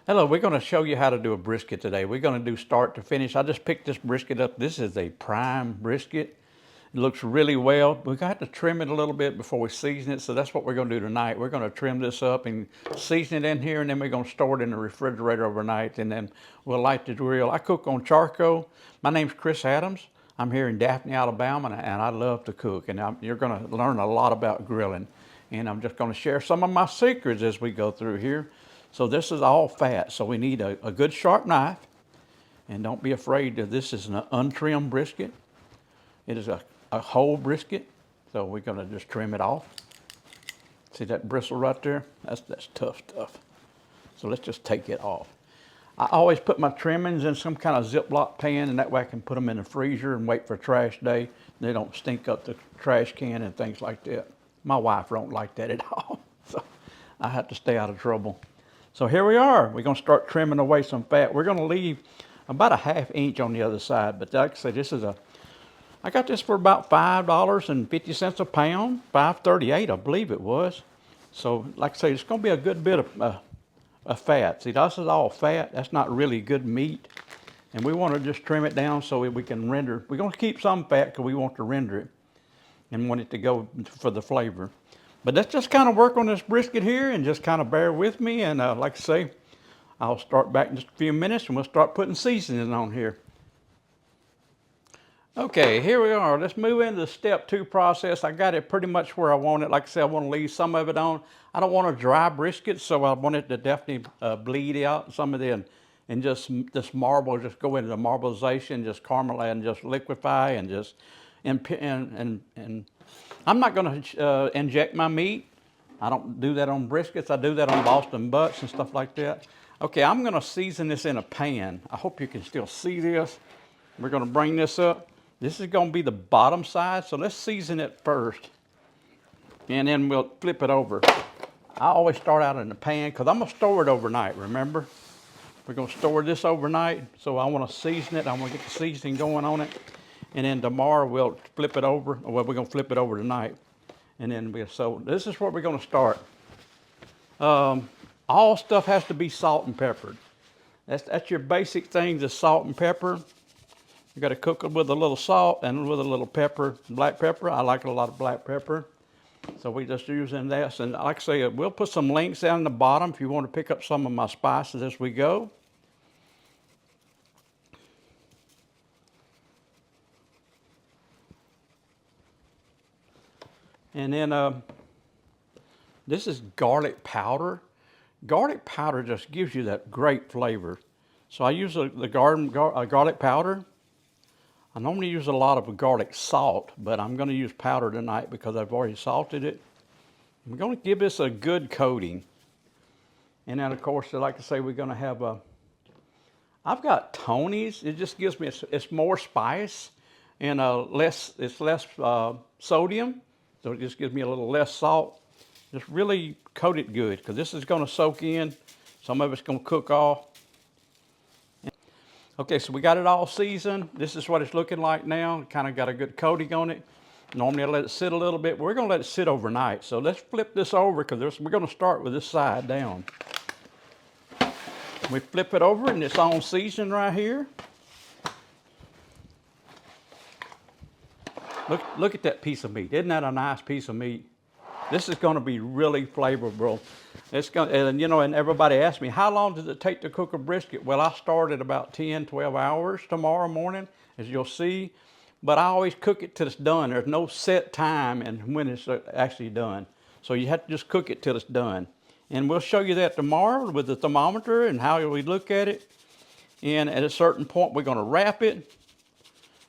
Hello, we're going to show you how to do a brisket today. We're going to do start to finish. I just picked this brisket up. This is a prime brisket. It looks really well. We're going to have to trim it a little bit before we season it, so that's what we're going to do tonight. We're going to trim this up and season it in here, and then we're going to store it in the refrigerator overnight, and then we'll light the grill. I cook on charcoal. My name's Chris Adams. I'm here in Daphne, Alabama, and I love to cook, and you're going to learn a lot about grilling. And I'm just going to share some of my secrets as we go through here. So this is all fat, so we need a good sharp knife. And don't be afraid that this is an untrimmed brisket. It is a whole brisket, so we're going to just trim it off. See that bristle right there? That's tough stuff. So let's just take it off. I always put my trimmings in some kind of Ziploc pan, and that way I can put them in the freezer and wait for trash day. They don't stink up the trash can and things like that. My wife don't like that at all, so I have to stay out of trouble. So here we are. We're going to start trimming away some fat. We're going to leave about a 1/2 inch on the other side. But like I say, I got this for about $5.50 a pound, $5.38 I believe it was. So like I say, it's going to be a good bit of fat. See, this is all fat. That's not really good meat. And we want to just trim it down so we can render. We're going to keep some fat because we want to render it and want it to go for the flavor. But let's just kind of work on this brisket here and just kind of bear with me. And like I say, I'll start back in just a few minutes and we'll start putting seasoning on here. Okay, here we are. Let's move into the step 2 process. I got it pretty much where I want it. Like I said, I want to leave some of it on. I don't want a dry brisket, so I want it to definitely bleed out some of the, and just this marble, just go into the marbleization, just caramelize and just liquefy and just, and I'm not going to inject my meat. I don't do that on briskets. I do that on Boston butts and stuff like that. Okay, I'm going to season this in a pan. I hope you can still see this. We're going to bring this up. This is going to be the bottom side, so let's season it first. And then we'll flip it over. I always start out in the pan because I'm going to store it overnight, remember? We're going to store this overnight, so I want to season it. I want to get the seasoning going on it. And then tomorrow we'll flip it over. Well, we're going to flip it over tonight. And then so this is where we're going to start. All stuff has to be salt and peppered. That's your basic things, is salt and pepper. You got to cook it with a little salt and with a little pepper, black pepper. I like a lot of black pepper. So we just using this. And like I say, we'll put some links down in the bottom if you want to pick up some of my spices as we go. And then this is garlic powder. Garlic powder just gives you that great flavor. So I use the garlic powder. I normally use a lot of garlic salt, but I'm going to use powder tonight because I've already salted it. We're going to give this a good coating. And then, of course, like I say, we're going to have I've got Tony's. It just gives me, it's more spice and it's less sodium. So it just gives me a little less salt. Just really coat it good because this is going to soak in. Some of it's going to cook off. Okay, so we got it all seasoned. This is what it's looking like now. Kind of got a good coating on it. Normally I let it sit a little bit. We're going to let it sit overnight. So let's flip this over because we're going to start with this side down. We flip it over and it's on season right here. Look at that piece of meat. Isn't that a nice piece of meat? This is going to be really flavorful. And everybody asks me, how long does it take to cook a brisket? Well, I start at about 10, 12 hours tomorrow morning, as you'll see. But I always cook it till it's done. There's no set time and when it's actually done. So you have to just cook it till it's done. And we'll show you that tomorrow with the thermometer and how we look at it. And at a certain point, we're going to wrap it.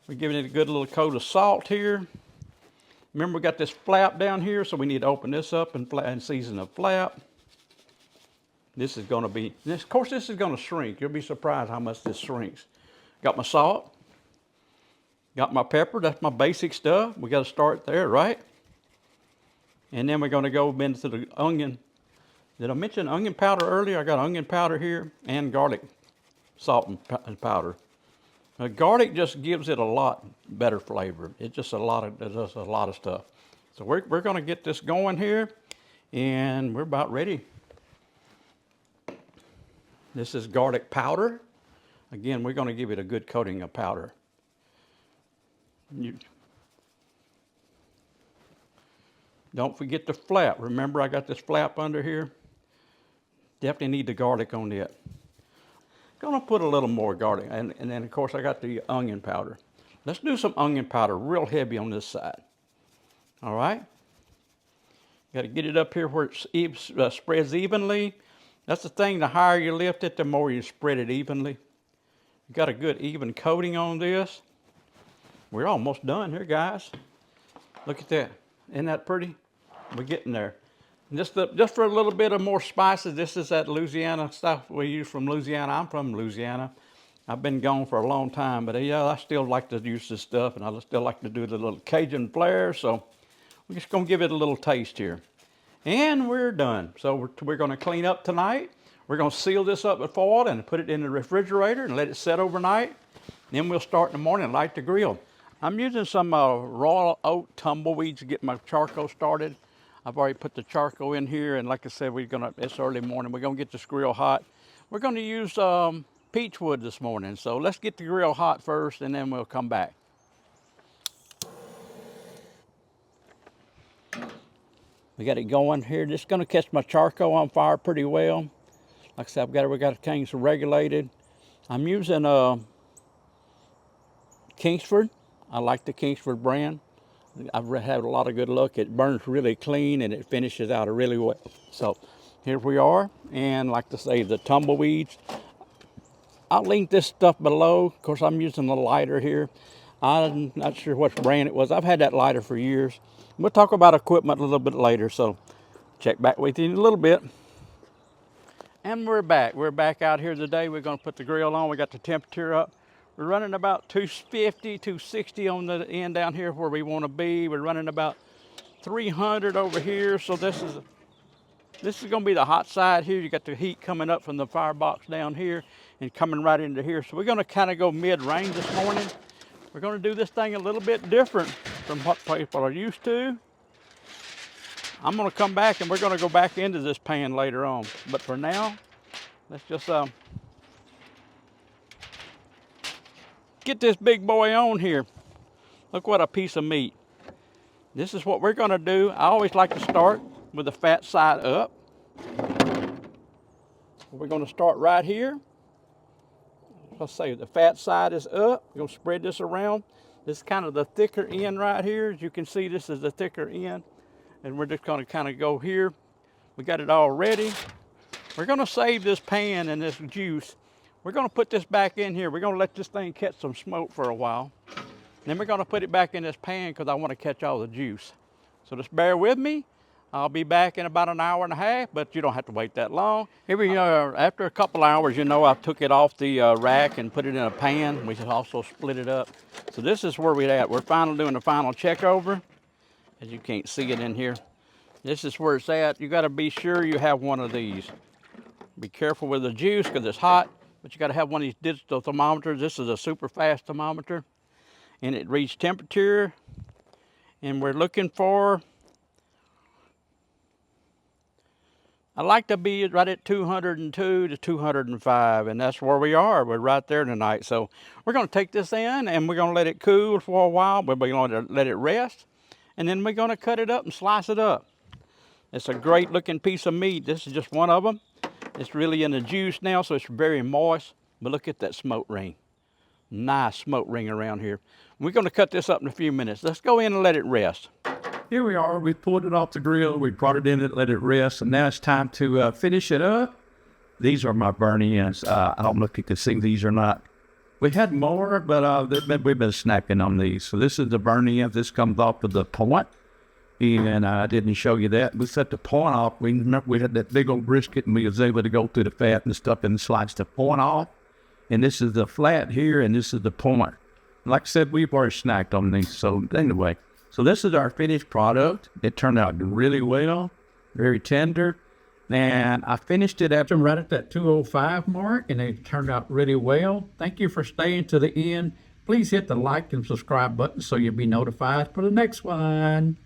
We're giving it a good little coat of salt here. Remember, we got this flap down here, so we need to open this up and season the flap. This is going to be, of course, this is going to shrink. You'll be surprised how much this shrinks. Got my salt. Got my pepper. That's my basic stuff. We got to start there, right? And then we're going to go into the onion. Did I mention onion powder earlier? I got onion powder here and garlic salt and powder. Garlic just gives it a lot better flavor. It does a lot of stuff. So we're going to get this going here, and we're about ready. This is garlic powder. Again, we're going to give it a good coating of powder. Don't forget the flap. Remember, I got this flap under here. Definitely need the garlic on that. Gonna put a little more garlic, and then of course I got the onion powder. Let's do some onion powder, real heavy on this side. All right. Got to get it up here where it spreads evenly. That's the thing. The higher you lift it, the more you spread it evenly. You got a good even coating on this. We're almost done here, guys. Look at that. Isn't that pretty? We're getting there. And just for a little bit of more spices, this is that Louisiana stuff we use from Louisiana. I'm from Louisiana. I've been gone for a long time, but yeah, I still like to use this stuff, and I still like to do the little Cajun flair, so we're just gonna give it a little taste here. And we're done. So we're gonna clean up tonight. We're gonna seal this up with foil and put it in the refrigerator and let it set overnight. Then we'll start in the morning and light the grill. I'm using some raw oat tumbleweeds to get my charcoal started. I've already put the charcoal in here, and like I said, it's early morning. We're gonna get this grill hot. We're gonna use peach wood this morning. So let's get the grill hot first, and then we'll come back. We got it going here. This is gonna catch my charcoal on fire pretty well. Like I said, we got things regulated. I'm using Kingsford. I like the Kingsford brand. I've had a lot of good luck. It burns really clean and it finishes out really well. So here we are, and like to say, the tumbleweeds. I'll link this stuff below. Of course, I'm using the lighter here. I'm not sure what brand it was. I've had that lighter for years. We'll talk about equipment a little bit later, so check back with you in a little bit. And we're back. We're back out here today. We're gonna put the grill on. We got the temperature up. We're running about 250, 260 on the end down here where we want to be. We're running about 300 over here. So this is going to be the hot side here. You got the heat coming up from the firebox down here and coming right into here. So we're going to kind of go mid-range this morning. We're going to do this thing a little bit different from what people are used to. I'm going to come back and we're going to go back into this pan later on. But for now, let's just get this big boy on here. Look what a piece of meat. This is what we're gonna do. I always like to start with the fat side up. We're gonna start right here. Let's say the fat side is up. We're gonna spread this around. This is kind of the thicker end right here. As you can see, this is the thicker end. And we're just gonna kind of go here. We got it all ready. We're gonna save this pan and this juice. We're gonna put this back in here. We're gonna let this thing catch some smoke for a while. Then we're gonna put it back in this pan because I want to catch all the juice. So just bear with me. I'll be back in about an hour and a half, but you don't have to wait that long. Here we are. After a couple hours, you know, I took it off the rack and put it in a pan. We should also split it up. So this is where we're at. We're finally doing the final check over. As you can't see it in here. This is where it's at. You gotta be sure you have one of these. Be careful with the juice because it's hot. But you got to have one of these digital thermometers. This is a super fast thermometer, and it reads temperature. And we're looking for, I like to be right at 202 to 205, and that's where we are. We're right there tonight. So we're going to take this in, and we're going to let it cool for a while. We're going to let it rest, and then we're going to cut it up and slice it up. It's a great looking piece of meat. This is just one of them. It's really in the juice now, so it's very moist. But look at that smoke ring. Nice smoke ring around here. We're going to cut this up in a few minutes. Let's go in and let it rest. Here we are. We pulled it off the grill. We brought it in and let it rest. And now it's time to finish it up. These are my burn ends. I don't know if you can see these or not. We had more, but we've been snacking on these. So this is the burn end. This comes off of the point. And I didn't show you that. We set the point off. We had that big old brisket, and we was able to go through the fat and stuff and slice the point off. And this is the flat here, and this is the point. Like I said, we've already snacked on these. So anyway, so this is our finished product. It turned out really well, very tender. And I finished it after right at that 205 mark, and it turned out really well. Thank you for staying to the end. Please hit the like and subscribe button so you'll be notified for the next one.